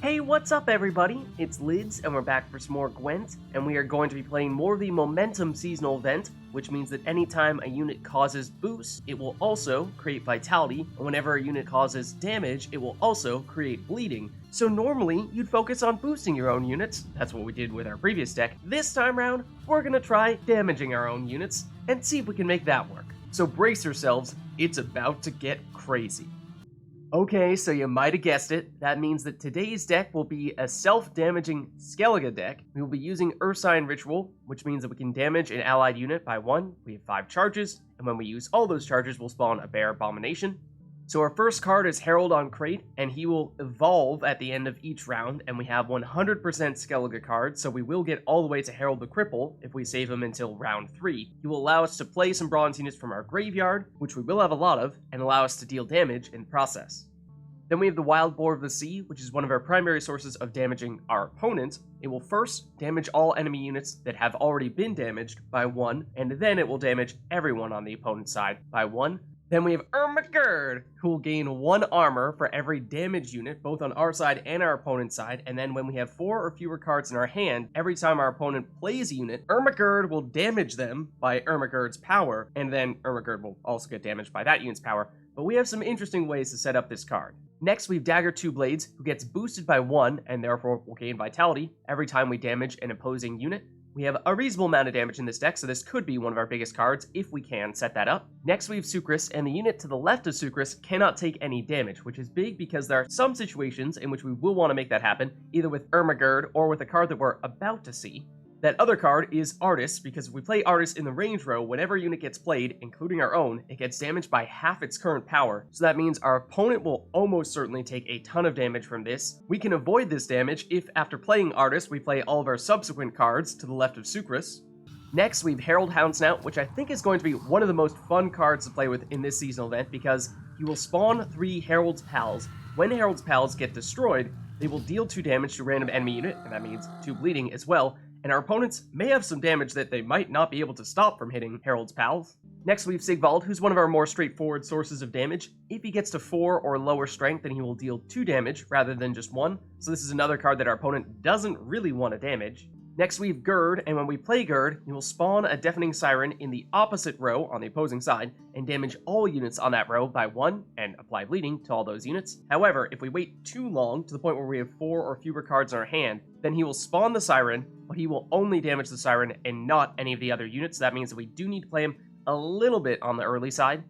Hey, what's up everybody? It's Lids, and we're back for some more Gwent, and we are going to be playing more of the Momentum seasonal event, which means that anytime a unit causes boost, it will also create vitality, and whenever a unit causes damage, it will also create bleeding. So normally, you'd focus on boosting your own units, that's what we did with our previous deck. This time round, we're gonna try damaging our own units, and see if we can make that work. So brace yourselves, it's about to get crazy. Okay, so you might have guessed it. That means that today's deck will be a self-damaging Skellige deck. We will be using Ursine Ritual, which means that we can damage an allied unit by 1. We have 5 charges, and when we use all those charges, we'll spawn a Bear Abomination. So our first card is Harald on Craite, and he will evolve at the end of each round, and we have 100% Skellige cards, so we will get all the way to Harald the Cripple if we save him until round 3. He will allow us to play some bronze units from our graveyard, which we will have a lot of, and allow us to deal damage in the process. Then we have the Wild Boar of the Sea, which is one of our primary sources of damaging our opponent. It will first damage all enemy units that have already been damaged by 1, and then it will damage everyone on the opponent's side by 1. Then we have Gerd, who will gain 1 armor for every damage unit, both on our side and our opponent's side, and then when we have 4 or fewer cards in our hand, every time our opponent plays a unit, Gerd will damage them by Gerd's power, and then Gerd will also get damaged by that unit's power. But we have some interesting ways to set up this card. Next, we have Dagur Two Blades, who gets boosted by 1, and therefore will gain vitality every time we damage an opposing unit. We have a reasonable amount of damage in this deck, so this could be one of our biggest cards if we can set that up. Next, we have Sukrus, and the unit to the left of Sukrus cannot take any damage, which is big because there are some situations in which we will want to make that happen, either with Gerd or with a card that we're about to see. That other card is Artis, because if we play Artis in the range row, whenever a unit gets played, including our own, it gets damaged by half its current power, so that means our opponent will almost certainly take a ton of damage from this. We can avoid this damage if, after playing Artis, we play all of our subsequent cards to the left of Sukrus. Next, we have Harald Houndsnout, which I think is going to be one of the most fun cards to play with in this seasonal event, because you will spawn 3 Harald's Pals. When Harald's Pals get destroyed, they will deal 2 damage to a random enemy unit, and that means 2 bleeding as well, and our opponents may have some damage that they might not be able to stop from hitting Harald's Pals. Next we have Sigvald, who's one of our more straightforward sources of damage. If he gets to 4 or lower strength, then he will deal 2 damage rather than just 1, so this is another card that our opponent doesn't really want to damage. Next we have Gerd, and when we play Gerd, he will spawn a Deafening Siren in the opposite row on the opposing side, and damage all units on that row by 1, and apply bleeding to all those units. However, if we wait too long, to the point where we have 4 or fewer cards in our hand, then he will spawn the Siren, but he will only damage the Siren and not any of the other units, so that means that we do need to play him a little bit on the early side.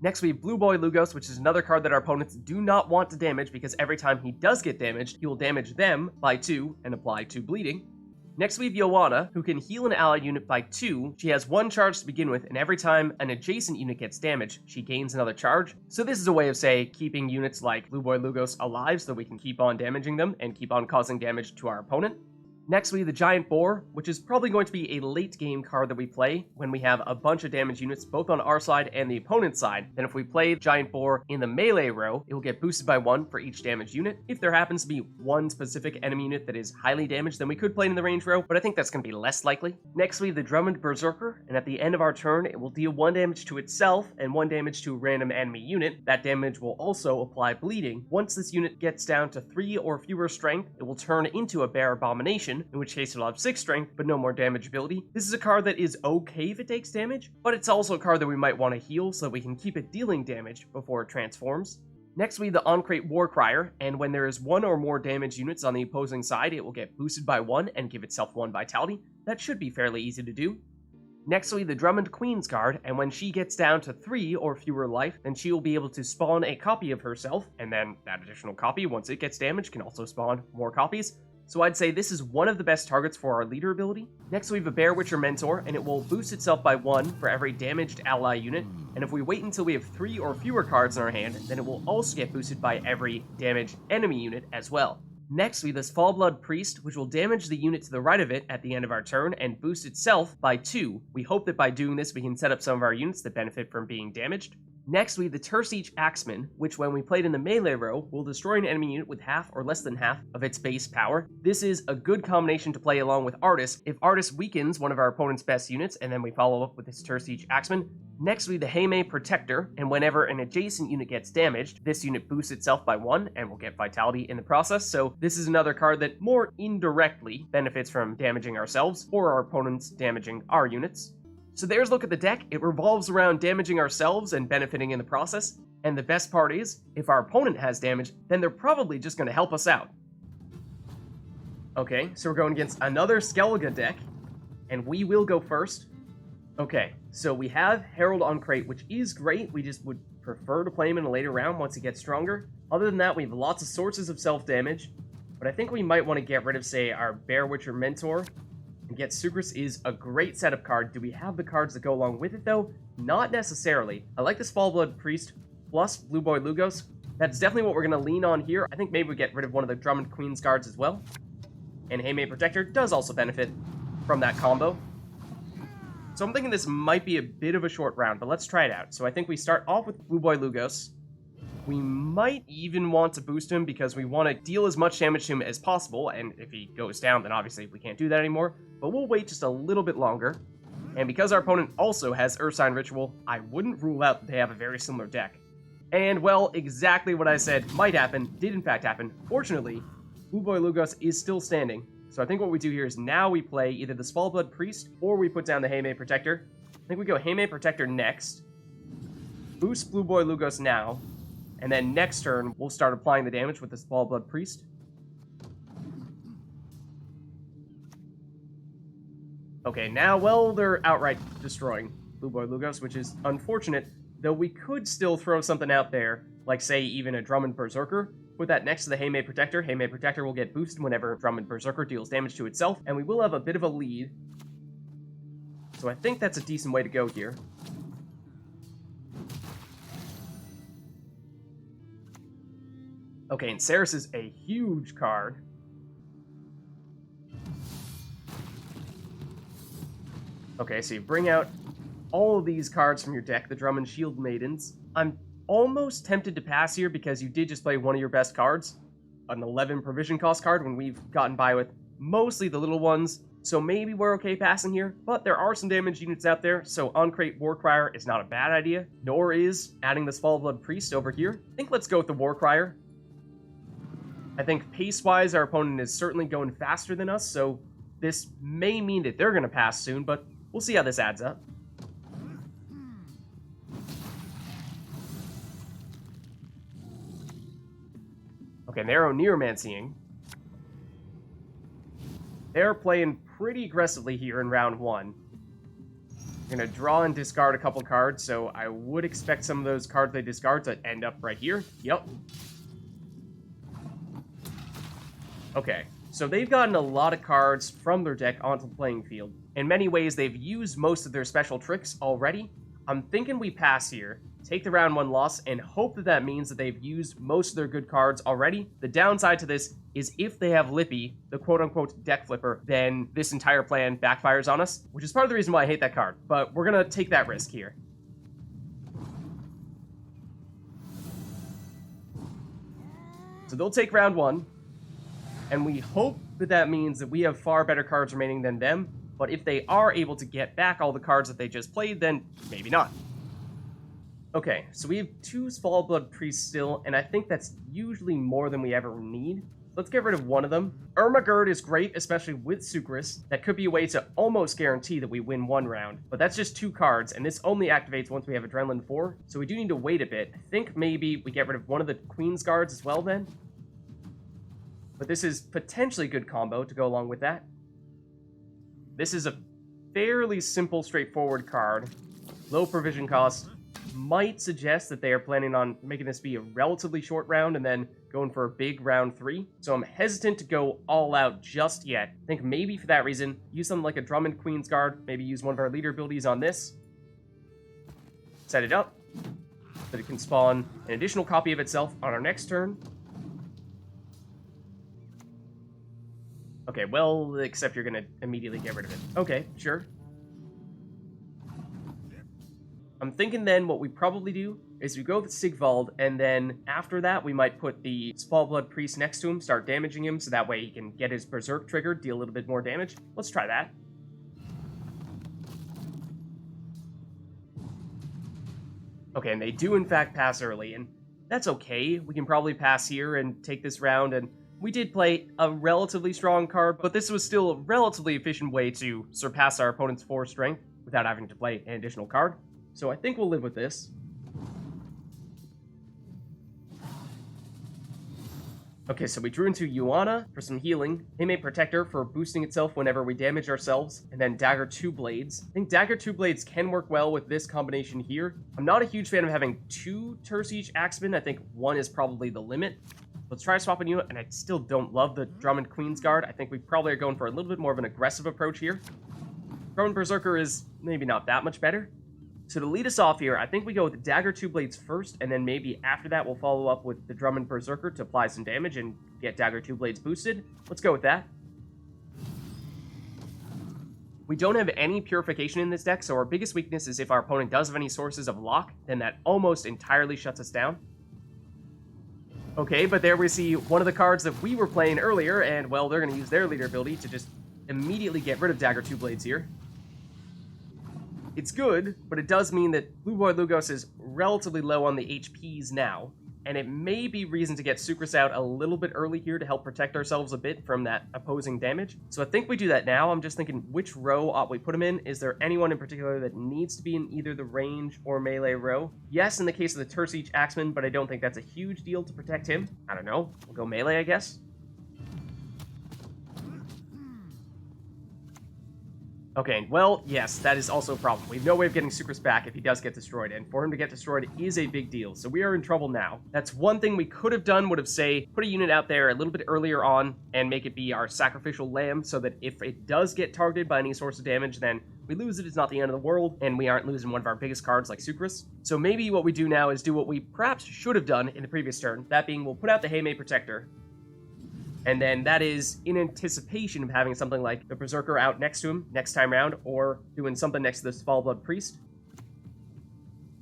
Next we have Blueboy Lugos, which is another card that our opponents do not want to damage, because every time he does get damaged, he will damage them by 2 and apply 2 bleeding. Next we have Yoana, who can heal an allied unit by 2. She has 1 charge to begin with, and every time an adjacent unit gets damaged, she gains another charge. So this is a way of, say, keeping units like Blueboy Lugos alive so that we can keep on damaging them and keep on causing damage to our opponent. Next we have the Giant Boar, which is probably going to be a late game card that we play when we have a bunch of damage units both on our side and the opponent's side. Then if we play Giant Boar in the melee row, it will get boosted by 1 for each damage unit. If there happens to be one specific enemy unit that is highly damaged, then we could play it in the range row, but I think that's going to be less likely. Next we have the Drummond Berzerker, and at the end of our turn, it will deal 1 damage to itself and 1 damage to a random enemy unit. That damage will also apply bleeding. Once this unit gets down to 3 or fewer strength, it will turn into a Bear Abomination, in which case it'll have 6 strength, but no more damage ability. This is a card that is okay if it takes damage, but it's also a card that we might want to heal so that we can keep it dealing damage before it transforms. Next we have the Craite Warcrier, and when there is 1 or more damage units on the opposing side, it will get boosted by 1 and give itself 1 vitality. That should be fairly easy to do. Next we have the Drummond Queensguard, and when she gets down to 3 or fewer life, then she will be able to spawn a copy of herself, and then that additional copy, once it gets damaged, can also spawn more copies. So I'd say this is one of the best targets for our leader ability. Next we have a Bear Witcher Mentor, and it will boost itself by 1 for every damaged ally unit, and if we wait until we have 3 or fewer cards in our hand, then it will also get boosted by every damaged enemy unit as well. Next we have this Svalblood Priest, which will damage the unit to the right of it at the end of our turn and boost itself by 2. We hope that by doing this we can set up some of our units that benefit from being damaged. Next, we have the Tuirseach Axeman, which when we played in the melee row, will destroy an enemy unit with half or less than half of its base power. This is a good combination to play along with Artis if Artis weakens one of our opponent's best units, and then we follow up with this Tuirseach Axeman. Next, we have the Heymaey Protector, and whenever an adjacent unit gets damaged, this unit boosts itself by 1 and will get vitality in the process, so this is another card that more indirectly benefits from damaging ourselves or our opponents damaging our units. So there's a look at the deck. It revolves around damaging ourselves and benefiting in the process, and the best part is, if our opponent has damage, then they're probably just going to help us out. Okay, so we're going against another Skellige deck, and we will go first. Okay, so we have Harald on Craite, which is great. We just would prefer to play him in a later round once he gets stronger. Other than that, we have lots of sources of self-damage, but I think we might want to get rid of, say, our Bear Witcher Mentor, and get Sukrus is a great setup card. Do we have the cards that go along with it, though? Not necessarily. I like the Svalblood Priest plus Blueboy Lugos. That's definitely what we're going to lean on here. I think maybe we get rid of one of the Drummond Queensguards as well. And Heymaey Protector does also benefit from that combo. So I'm thinking this might be a bit of a short round, but let's try it out. So I think we start off with Blueboy Lugos. We might even want to boost him because we want to deal as much damage to him as possible, and if he goes down, then obviously we can't do that anymore, but we'll wait just a little bit longer. And because our opponent also has Ursine Ritual, I wouldn't rule out that they have a very similar deck. And, well, exactly what I said might happen, did in fact happen. Fortunately, Blueboy Lugos is still standing. So I think what we do here is now we play either the Svalblood Priest or we put down the Heymaey Protector. I think we go Heymaey Protector next, boost Blueboy Lugos now, and then next turn we'll start applying the damage with the Svalblood Priest. Okay, now, well, they're outright destroying Blueboy Lugos, which is unfortunate, though we could still throw something out there, like, say, even a Drummond Berzerker. Put that next to the Heymaey Protector. Heymaey Protector will get boosted whenever Drummond Berzerker deals damage to itself, and we will have a bit of a lead. So I think that's a decent way to go here. Okay, and Saris is a huge card. Okay, so you bring out all of these cards from your deck, the Drummond Shield Maidens. I'm almost tempted to pass here because you did just play one of your best cards, an 11 provision cost card, when we've gotten by with mostly the little ones, so maybe we're okay passing here, but there are some damage units out there, so on Craite Warcrier is not a bad idea, nor is adding the Svalblood Priest over here. I think let's go with the Warcrier. I think pace-wise our opponent is certainly going faster than us, so this may mean that they're going to pass soon, but we'll see how this adds up. Okay, they're Neuromancying. They're playing pretty aggressively here in round 1. They're going to draw and discard a couple cards, so I would expect some of those cards they discard to end up right here. Yep. Okay, so they've gotten a lot of cards from their deck onto the playing field. In many ways, they've used most of their special tricks already. I'm thinking we pass here, take the round 1 loss, and hope that that means that they've used most of their good cards already. The downside to this is if they have Lippy, the quote-unquote deck flipper, then this entire plan backfires on us, which is part of the reason why I hate that card. But we're going to take that risk here. So they'll take round 1, and we hope that that means that we have far better cards remaining than them, but if they are able to get back all the cards that they just played, then maybe not. Okay, so we have 2 Svalblood Priests still, and I think that's usually more than we ever need. Let's get rid of one of them. Gerd is great, especially with Sukrus. That could be a way to almost guarantee that we win 1 round, but that's just 2 cards, and this only activates once we have Adrenaline 4, so we do need to wait a bit. I think maybe we get rid of one of the Queensguards as well then. But this is potentially a good combo to go along with that. This is a fairly simple, straightforward card. Low provision cost. Might suggest that they are planning on making this be a relatively short round and then going for a big round 3. So I'm hesitant to go all out just yet. I think maybe for that reason, use something like a Drummond Queensguard, maybe use one of our leader abilities on this. Set it up, so that it can spawn an additional copy of itself on our next turn. Okay, well, except you're gonna immediately get rid of it. Okay, sure. I'm thinking then what we probably do is we go with Sigvald, and then after that we might put the Svalblood Priest next to him, start damaging him, so that way he can get his Berserk triggered, deal a little bit more damage. Let's try that. Okay, and they do in fact pass early, and that's okay. We can probably pass here and take this round, and we did play a relatively strong card, but this was still a relatively efficient way to surpass our opponent's 4 strength without having to play an additional card. So I think we'll live with this. Okay, so we drew into Yoana for some healing, Heymaey Protector for boosting itself whenever we damage ourselves, and then Dagur Two Blades. I think Dagur Two Blades can work well with this combination here. I'm not a huge fan of having 2 Tuirseach Axeman. I think 1 is probably the limit. Let's try swapping unit, and I still don't love the Drummond Queensguard. I think we probably are going for a little bit more of an aggressive approach here. Drummond Berzerker is maybe not that much better. So to lead us off here, I think we go with the Dagur Two Blades first, and then maybe after that we'll follow up with the Drummond Berzerker to apply some damage and get Dagur Two Blades boosted. Let's go with that. We don't have any purification in this deck, so our biggest weakness is if our opponent does have any sources of lock, then that almost entirely shuts us down. Okay, but there we see one of the cards that we were playing earlier, and well, they're going to use their leader ability to just immediately get rid of Dagur Two Blades here. It's good, but it does mean that Blueboy Lugos is relatively low on the HPs now, and it may be reason to get Sukrus out a little bit early here to help protect ourselves a bit from that opposing damage. So I think we do that now. I'm just thinking, which row ought we put him in? Is there anyone in particular that needs to be in either the range or melee row? Yes, in the case of the Tuirseach Axeman, but I don't think that's a huge deal to protect him. I don't know. We'll go melee, I guess. Okay, well, yes, that is also a problem. We have no way of getting Sukrus back if he does get destroyed, and for him to get destroyed is a big deal, so we are in trouble now. That's one thing we could have done, would have, say, put a unit out there a little bit earlier on and make it be our sacrificial lamb, so that if it does get targeted by any source of damage, then we lose it, it's not the end of the world, and we aren't losing one of our biggest cards like Sukrus. So maybe what we do now is do what we perhaps should have done in the previous turn, that being we'll put out the Heymaey Protector, and then that is in anticipation of having something like the Berserker out next to him next time round, or doing something next to the Svalblood Priest.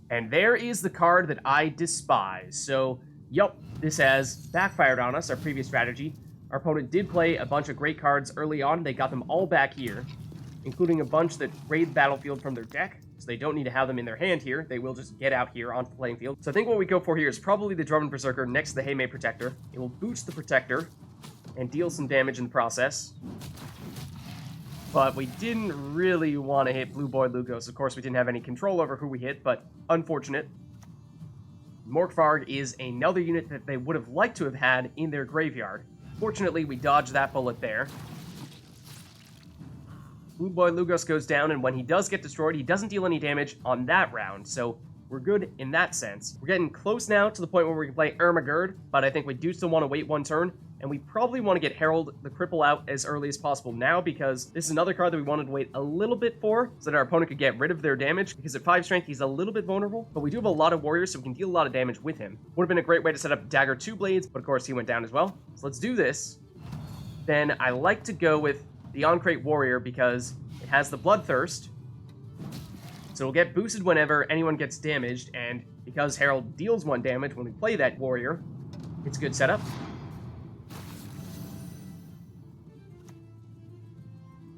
And there is the card that I despise. So, yup, this has backfired on us, our previous strategy. Our opponent did play a bunch of great cards early on. They got them all back here, including a bunch that raid the battlefield from their deck. So they don't need to have them in their hand here. They will just get out here onto the playing field. So I think what we go for here is probably the Drummond Berzerker next to the Heymaey Protector. It will boost the Protector and deal some damage in the process. But we didn't really want to hit Blueboy Lugos. Of course, we didn't have any control over who we hit, but unfortunate. Morkvarg is another unit that they would have liked to have had in their graveyard. Fortunately, we dodged that bullet there. Blueboy Lugos goes down, and when he does get destroyed, he doesn't deal any damage on that round, so we're good in that sense. We're getting close now to the point where we can play Gerd, but I think we do still want to wait one turn, and we probably want to get Harald the Cripple out as early as possible now, because this is another card that we wanted to wait a little bit for, so that our opponent could get rid of their damage, because at 5 strength, he's a little bit vulnerable, but we do have a lot of warriors, so we can deal a lot of damage with him. Would have been a great way to set up Dagur Two Blades, but of course he went down as well. So let's do this. Then I like to go with the Craite Warrior, because it has the Bloodthirst, so it'll get boosted whenever anyone gets damaged, and because Harald deals 1 damage when we play that warrior, it's a good setup.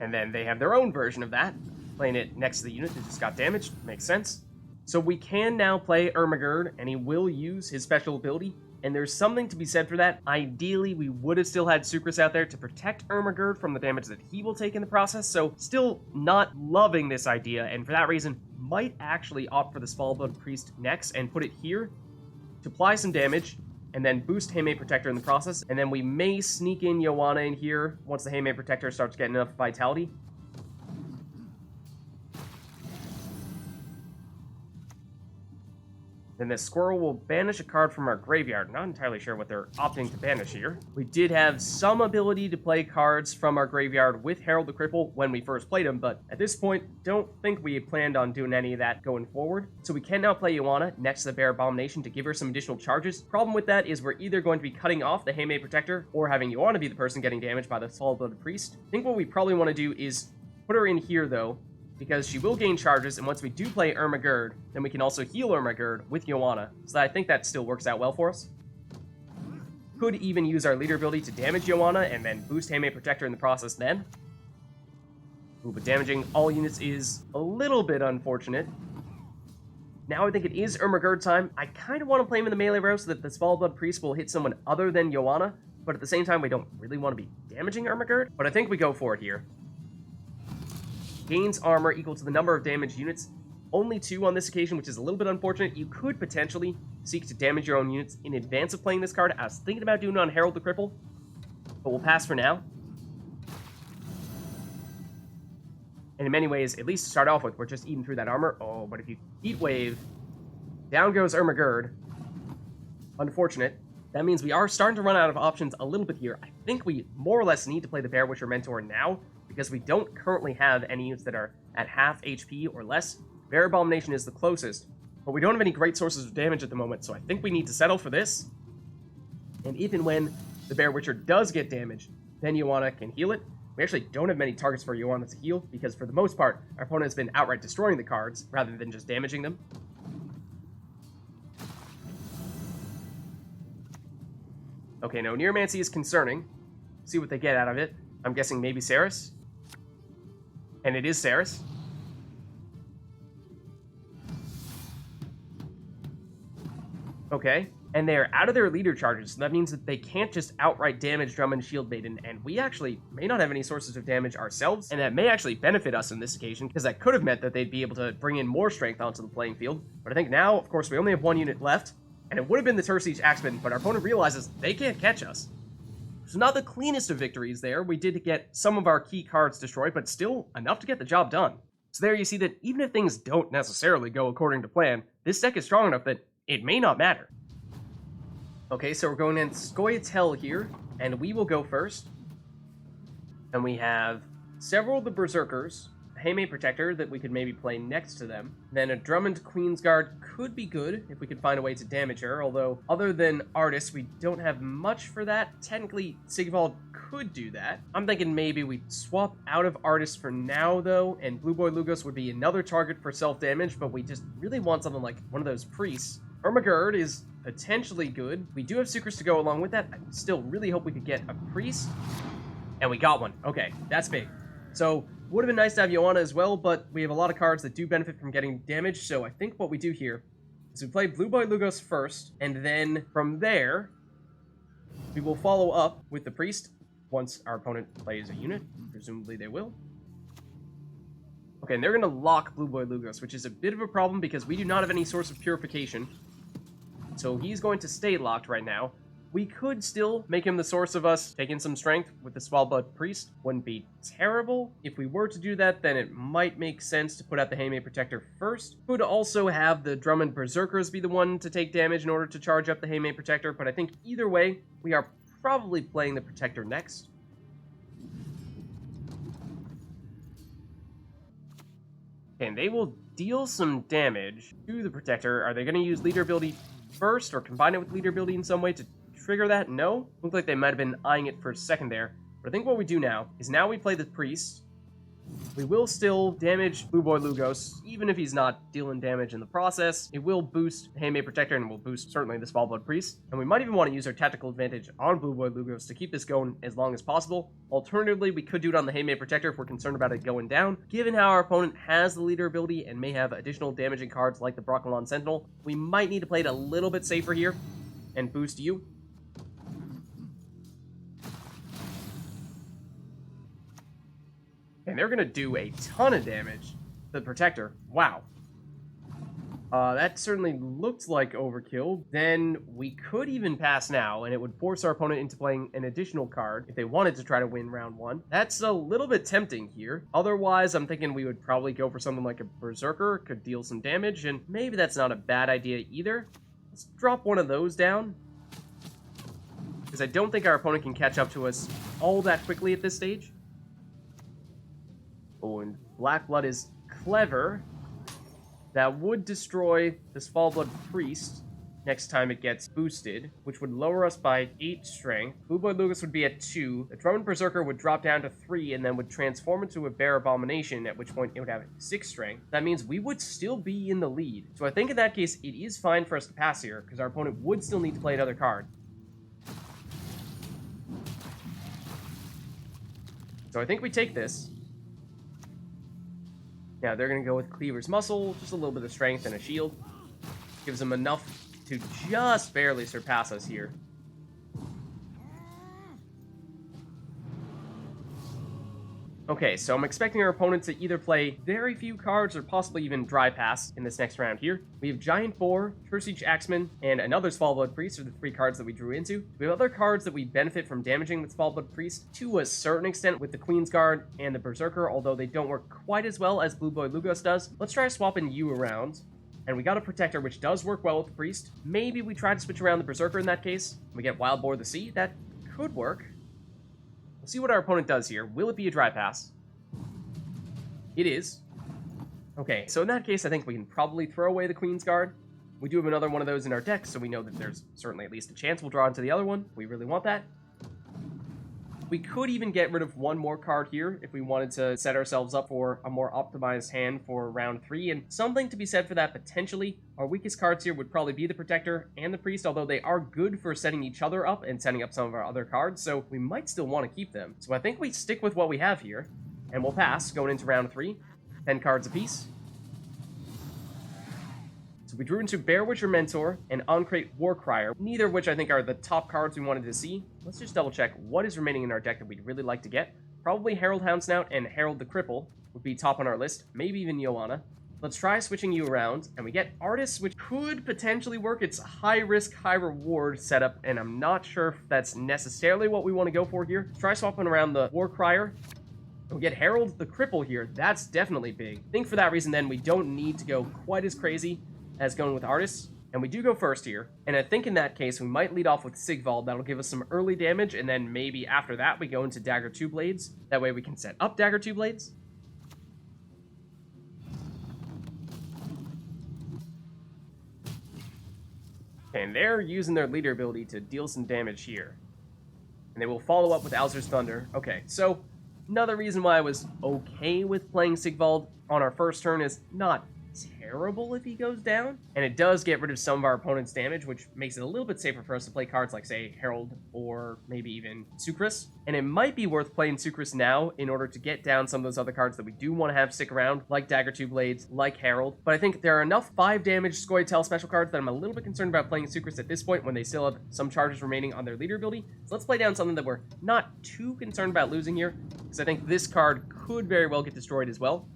And then they have their own version of that, playing it next to the unit that just got damaged. Makes sense. So we can now play Gerd, and he will use his special ability, and there's something to be said for that. Ideally, we would have still had Sukrus out there to protect Gerd from the damage that he will take in the process, so still not loving this idea, and for that reason, might actually opt for the Svalblood Priest next and put it here to apply some damage, and then boost Heymaey Protector in the process, and then we may sneak in Yoana in here once the Heymaey Protector starts getting enough vitality. Then this squirrel will banish a card from our graveyard. Not entirely sure what they're opting to banish here. We did have some ability to play cards from our graveyard with Harald the Cripple when we first played him, but at this point, don't think we planned on doing any of that going forward. So we can now play Yoana next to the Bear Abomination to give her some additional charges. Problem with that is we're either going to be cutting off the Heymaey Protector or having Yoana be the person getting damaged by the Svalblood Priest. I think what we probably want to do is put her in here, though, because she will gain charges, and once we do play Gerd, then we can also heal Gerd with Yoana, so I think that still works out well for us. Could even use our leader ability to damage Yoana, and then boost Heymaey Protector in the process then. Ooh, but damaging all units is a little bit unfortunate. Now I think it is Gerd time. I kind of want to play him in the melee row so that the Svalblood Priest will hit someone other than Yoana, but at the same time, we don't really want to be damaging Gerd, but I think we go for it here. Gains armor equal to the number of damaged units. Only 2 on this occasion, which is a little bit unfortunate. You could potentially seek to damage your own units in advance of playing this card. I was thinking about doing it on Harald the Cripple, but we'll pass for now. And in many ways, at least to start off with, we're just eating through that armor. Oh, but if you Heat Wave, down goes Gerd. Unfortunate. That means we are starting to run out of options a little bit here. I think we more or less need to play the Bear Witcher Mentor now, because we don't currently have any units that are at half HP or less. Bear Abomination is the closest, but we don't have any great sources of damage at the moment, so I think we need to settle for this. And if and when the Bear Witcher does get damaged, then Yoana can heal it. We actually don't have many targets for Yoana to heal, because for the most part, our opponent has been outright destroying the cards, rather than just damaging them. Okay, no, Neuromancy is concerning. See what they get out of it. I'm guessing maybe Saris. And it is Saris. Okay, and they're out of their leader charges, so that means that they can't just outright damage Drummond Shield Maiden, and we actually may not have any sources of damage ourselves, and that may actually benefit us in this occasion, because that could have meant that they'd be able to bring in more strength onto the playing field. But I think now, of course, we only have 1 unit left, and it would have been the Tuirseach Axeman, but our opponent realizes they can't catch us. So not the cleanest of victories there. We did get some of our key cards destroyed, but still enough to get the job done. So there you see that even if things don't necessarily go according to plan, this deck is strong enough that it may not matter. Okay, so we're going in Skellige here, and we will go first. And we have several of the Berzerkers, a Heymaey Protector that we could maybe play next to them. Then a Drummond Queensguard could be good if we could find a way to damage her, although other than Artis, we don't have much for that. Technically, Sigvald could do that. I'm thinking maybe we swap out of Artis for now, though, and Blueboy Lugos would be another target for self-damage, but we just really want something like one of those priests. Gerd is potentially good. We do have Sukrus to go along with that. I still really hope we could get a priest. And we got one. Okay, that's big. So, would have been nice to have Yoana as well, but we have a lot of cards that do benefit from getting damage, so I think what we do here is we play Blueboy Lugos first, and then from there, we will follow up with the priest once our opponent plays a unit. Presumably they will. Okay, and they're going to lock Blueboy Lugos, which is a bit of a problem because we do not have any source of purification. So he's going to stay locked right now. We could still make him the source of us taking some strength with the Svalblood Priest. Wouldn't be terrible. If we were to do that, then it might make sense to put out the Heymaey Protector first. Could also have the Drummond Berzerkers be the one to take damage in order to charge up the Heymaey Protector, but I think either way, we are probably playing the Protector next. Okay, and they will deal some damage to the Protector. Are they going to use leader ability first or combine it with leader ability in some way to trigger that? No. Looked like they might have been eyeing it for a second there. But I think what we do now is now we play the priest. We will still damage Blueboy Lugos, even if he's not dealing damage in the process. It will boost Heymaey Protector and will boost certainly the Svalblood Priest. And we might even want to use our tactical advantage on Blueboy Lugos to keep this going as long as possible. Alternatively, we could do it on the Heymaey Protector if we're concerned about it going down. Given how our opponent has the leader ability and may have additional damaging cards like the Broccolon Sentinel, we might need to play it a little bit safer here and boost you. And they're going to do a ton of damage to the Protector. Wow. That certainly looks like overkill. Then we could even pass now, and it would force our opponent into playing an additional card if they wanted to try to win round one. That's a little bit tempting here. Otherwise, I'm thinking we would probably go for something like a Berserker, could deal some damage, and maybe that's not a bad idea either. Let's drop one of those down, because I don't think our opponent can catch up to us all that quickly at this stage. Oh, and Black Blood is clever. That would destroy the Svalblood Priest. next time it gets boosted, which would lower us by 8 strength. Blueboy Lugos would be at 2. The Drummond Berzerker would drop down to 3 and then would transform into a Bear Abomination, at which point it would have 6 strength. That means we would still be in the lead. So I think in that case, it is fine for us to pass here, because our opponent would still need to play another card. So I think we take this. Now they're going to go with Cleaver's Muscle, just a little bit of strength and a shield. Gives them enough to just barely surpass us here. Okay, so I'm expecting our opponent to either play very few cards or possibly even dry pass in this next round here. We have Giant Boar, Tuirseach Axeman, and another Svalblood Priest are the 3 cards that we drew into. We have other cards that we benefit from damaging with Svalblood Priest to a certain extent with the Queensguard and the Berzerker, although they don't work quite as well as Blueboy Lugos does. Let's try swapping you around. And we got a Protector, which does work well with the Priest. Maybe we try to switch around the Berzerker in that case. We get Wild Boar the Sea. That could work. We'll see what our opponent does here. Will it be a dry pass? It is. Okay, so in that case, I think we can probably throw away the Queensguard. We do have another one of those in our deck, so we know that there's certainly at least a chance we'll draw into the other one. We really want that. We could even get rid of one more card here if we wanted to set ourselves up for a more optimized hand for round 3, and something to be said for that potentially. Our weakest cards here would probably be the Protector and the Priest, although they are good for setting each other up and setting up some of our other cards, so we might still want to keep them. So I think we stick with what we have here, and we'll pass going into round 3. 10 cards apiece. So we drew into Bear Witcher Mentor and Craite Warcrier, neither of which I think are the top cards we wanted to see. Let's just double check what is remaining in our deck that we'd really like to get. Probably Harald Houndsnout and Harald the Cripple would be top on our list, maybe even Yoana. Let's try switching you around, and we get Artis, which could potentially work. It's high risk, high reward setup, and I'm not sure if that's necessarily what we want to go for here. Let's try swapping around the Warcrier. We get Harald the Cripple here. That's definitely big. I think for that reason, then, we don't need to go quite as crazy as going with Artis. And we do go first here. And I think in that case, we might lead off with Sigvald. That'll give us some early damage, and then maybe after that, we go into Dagur Two Blades. That way we can set up Dagur Two Blades. And they're using their leader ability to deal some damage here. And they will follow up with Alzur's Thunder. Okay, so another reason why I was okay with playing Sigvald on our first turn is not terrible if he goes down, and it does get rid of some of our opponent's damage, which makes it a little bit safer for us to play cards like, say, Harald or maybe even Sukrus. And it might be worth playing Sukrus now in order to get down some of those other cards that we do want to have stick around, like Dagur Two Blades, like Harald. But I think there are enough 5 damage Scoia'tael special cards that I'm a little bit concerned about playing Sukrus at this point when they still have some charges remaining on their leader ability. So let's play down something that we're not too concerned about losing here, because I think this card could very well get destroyed as well.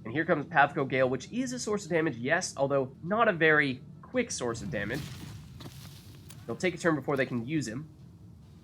And here comes Pathco Gale, which is a source of damage, yes, although not a very quick source of damage. They'll take a turn before they can use him,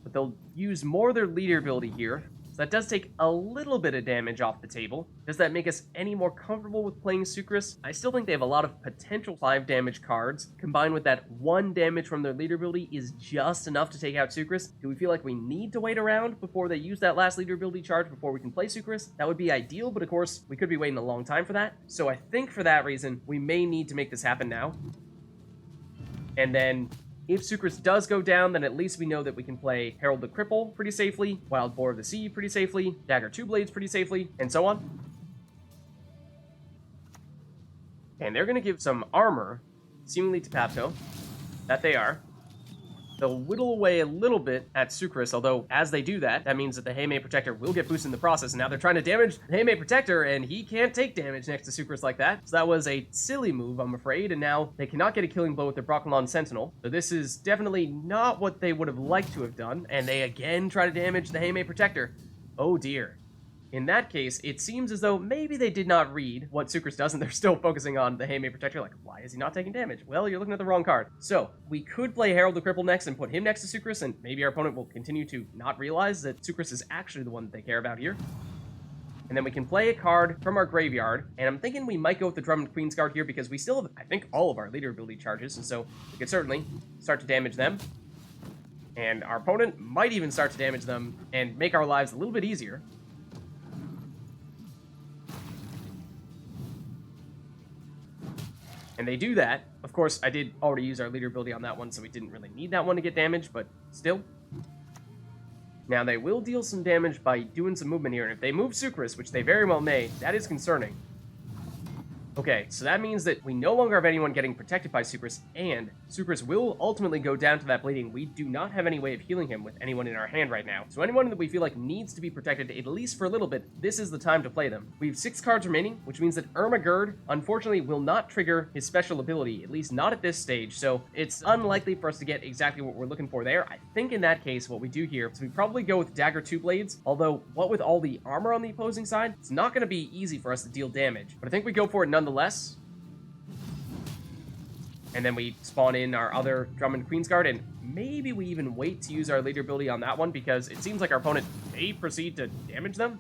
but they'll use more of their leader ability here. So that does take a little bit of damage off the table. Does that make us any more comfortable with playing Sukrus? I still think they have a lot of potential 5 damage cards. Combined with that 1 damage from their leader ability is just enough to take out Sukrus. Do we feel like we need to wait around before they use that last leader ability charge before we can play Sukrus? That would be ideal, but of course, we could be waiting a long time for that. So I think for that reason, we may need to make this happen now. And then if Sukrus does go down, then at least we know that we can play Harald the Cripple pretty safely, Wild Boar of the Sea pretty safely, Dagur Two Blades pretty safely, and so on. And they're going to give some armor, seemingly to Pathco. That they are. They'll whittle away a little bit at Sukrus, although as they do that, that means that the Heymaey Protector will get boosted in the process, and now they're trying to damage the Heymaey Protector, and he can't take damage next to Sukrus like that. So that was a silly move, I'm afraid, and now they cannot get a killing blow with their Brocklon Sentinel. So this is definitely not what they would have liked to have done, and they again try to damage the Heymaey Protector. Oh dear. In that case, it seems as though maybe they did not read what Sukrus does, and they're still focusing on the Heymaey Protector. Like, why is he not taking damage? Well, you're looking at the wrong card. So, we could play Harald the Cripple next and put him next to Sukrus, and maybe our opponent will continue to not realize that Sukrus is actually the one that they care about here. And then we can play a card from our graveyard, and I'm thinking we might go with the Drummond Queensguard here because we still have, I think, all of our leader ability charges, and so we could certainly start to damage them. And our opponent might even start to damage them and make our lives a little bit easier. And they do that. Of course, I did already use our leader ability on that one, so we didn't really need that one to get damage, but still. Now, they will deal some damage by doing some movement here, and if they move Sukrus, which they very well may, that is concerning. Okay, so that means that we no longer have anyone getting protected by Sukrus, and Sukrus will ultimately go down to that bleeding. We do not have any way of healing him with anyone in our hand right now. So anyone that we feel like needs to be protected, at least for a little bit, this is the time to play them. We have 6 cards remaining, which means that Gerd, unfortunately, will not trigger his special ability, at least not at this stage, so it's unlikely for us to get exactly what we're looking for there. I think in that case, what we do here is we probably go with Dagur Two Blades, although what with all the armor on the opposing side, it's not going to be easy for us to deal damage, but I think we go for it nonetheless. And then we spawn in our other Drummond Queensguard, and maybe we even wait to use our leader ability on that one, because it seems like our opponent may proceed to damage them.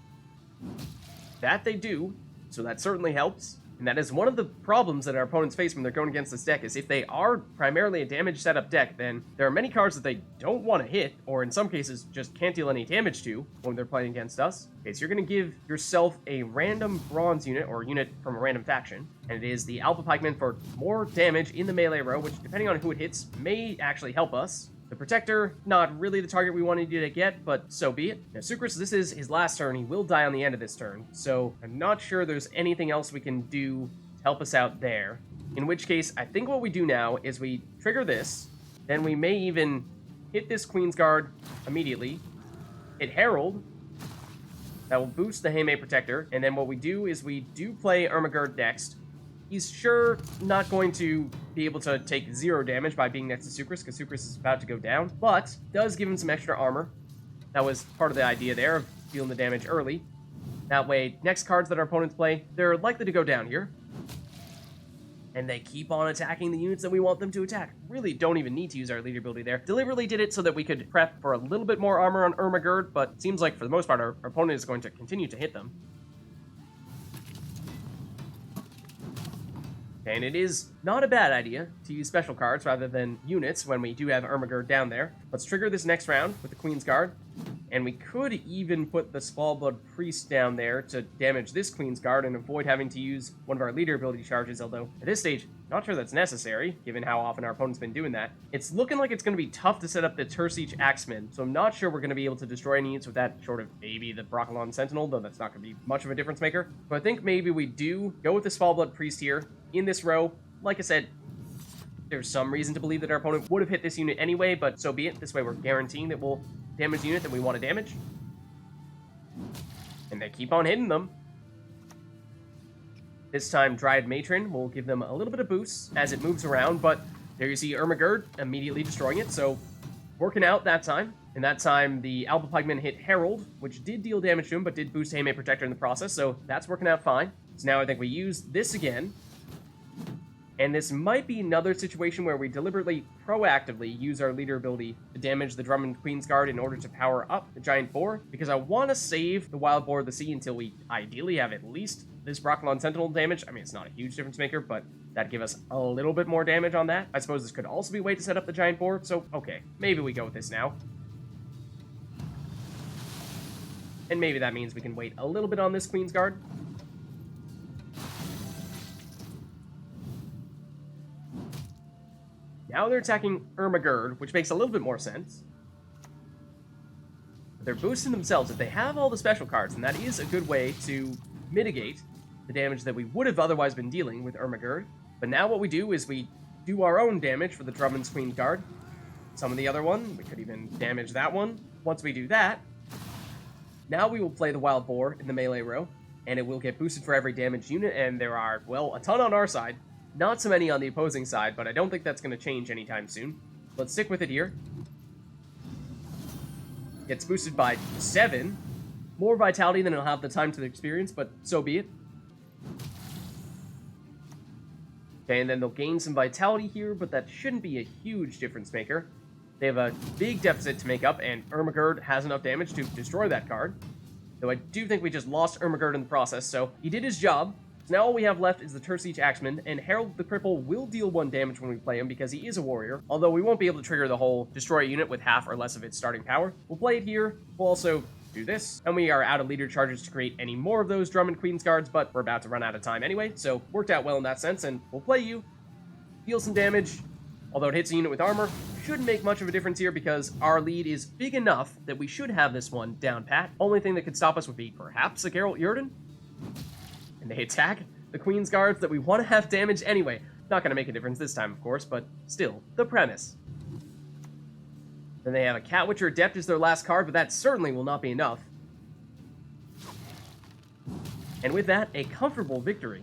That they do, so that certainly helps. And that is one of the problems that our opponents face when they're going against this deck, is if they are primarily a damage setup deck, then there are many cards that they don't want to hit, or in some cases just can't deal any damage to when they're playing against us. Okay, so you're going to give yourself a random bronze unit, or unit from a random faction, and it is the Alpha Pikeman for more damage in the melee row, which, depending on who it hits, may actually help us. The Protector, not really the target we wanted you to get, but so be it. Now, Sukrus, this is his last turn. He will die on the end of this turn, so I'm not sure there's anything else we can do to help us out there. In which case, I think what we do now is we trigger this, then we may even hit this Queensguard immediately, hit Harald, that will boost the Heymaey Protector, and then what we do is we do play Gerd next. He's sure not going to be able to take 0 damage by being next to Sukrus, because Sukrus is about to go down, but does give him some extra armor. That was part of the idea there, of dealing the damage early. That way, next cards that our opponents play, they're likely to go down here. And they keep on attacking the units that we want them to attack. Really don't even need to use our leader ability there. Deliberately did it so that we could prep for a little bit more armor on Gerd, but it seems like for the most part our opponent is going to continue to hit them. And it is not a bad idea to use special cards rather than units when we do have Gerd down there. Let's trigger this next round with the Queensguard. And we could even put the Svalblood Priest down there to damage this Queensguard and avoid having to use one of our leader ability charges, although at this stage, not sure that's necessary, given how often our opponent's been doing that. It's looking like it's going to be tough to set up the Tuirseach Axeman, so I'm not sure we're going to be able to destroy any units with that, short of maybe the Broccolon Sentinel, though that's not going to be much of a difference maker. But I think maybe we do go with the Svalblood Priest here in this row. Like I said, there's some reason to believe that our opponent would have hit this unit anyway, but so be it. This way we're guaranteeing that we'll damage the unit that we want to damage. And they keep on hitting them. This time, Dryad Matron will give them a little bit of boost as it moves around, but there you see Gerd immediately destroying it, so working out that time. And that time, the Alpha Pikeman hit Harald, which did deal damage to him, but did boost Heymaey Protector in the process, so that's working out fine. So now I think we use this again. And this might be another situation where we deliberately, proactively use our leader ability to damage the Drummond Queensguard in order to power up the Giant Boar, because I want to save the Wild Boar of the Sea until we ideally have at least this Broccolon Sentinel damage. I mean, it's not a huge difference maker, but that'd give us a little bit more damage on that. I suppose this could also be a way to set up the Giant Boar, so okay, maybe we go with this now. And maybe that means we can wait a little bit on this Queensguard. Now they're attacking Gerd, which makes a little bit more sense. But they're boosting themselves. If they have all the special cards, and that is a good way to mitigate the damage that we would have otherwise been dealing with Gerd. But now what we do is we do our own damage for the Drummond's Queensguard. Summon the other one. We could even damage that one. Once we do that, now we will play the Wild Boar in the melee row, and it will get boosted for every damaged unit, and there are, well, a ton on our side. Not so many on the opposing side, but I don't think that's going to change anytime soon. Let's stick with it here. Gets boosted by 7. More vitality than it'll have the time to experience, but so be it. Okay, and then they'll gain some vitality here, but that shouldn't be a huge difference maker. They have a big deficit to make up, and Gerd has enough damage to destroy that card. Though I do think we just lost Gerd in the process, so he did his job. So now all we have left is the Tuirseach Axeman, and Harald the Cripple will deal 1 damage when we play him because he is a warrior, although we won't be able to trigger the whole destroy a unit with half or less of its starting power. We'll play it here. We'll also do this, and we are out of leader charges to create any more of those Drummond Queensguards, but we're about to run out of time anyway, so worked out well in that sense, and we'll play you deal some damage, although it hits a unit with armor. Shouldn't make much of a difference here because our lead is big enough that we should have this one down pat. Only thing that could stop us would be perhaps a Geralt Yrden. And they attack the Queensguards that we want to have damage anyway. Not going to make a difference this time, of course, but still, the premise. Then they have a Cat Witcher Adept as their last card, but that certainly will not be enough. And with that, a comfortable victory.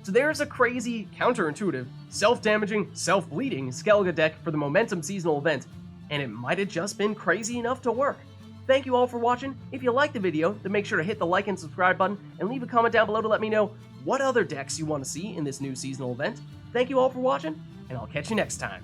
So there's a crazy, counterintuitive, self-damaging, self-bleeding Skellige deck for the Momentum seasonal event, and it might have just been crazy enough to work. Thank you all for watching. If you liked the video, then make sure to hit the like and subscribe button, and leave a comment down below to let me know what other decks you want to see in this new seasonal event. Thank you all for watching, and I'll catch you next time.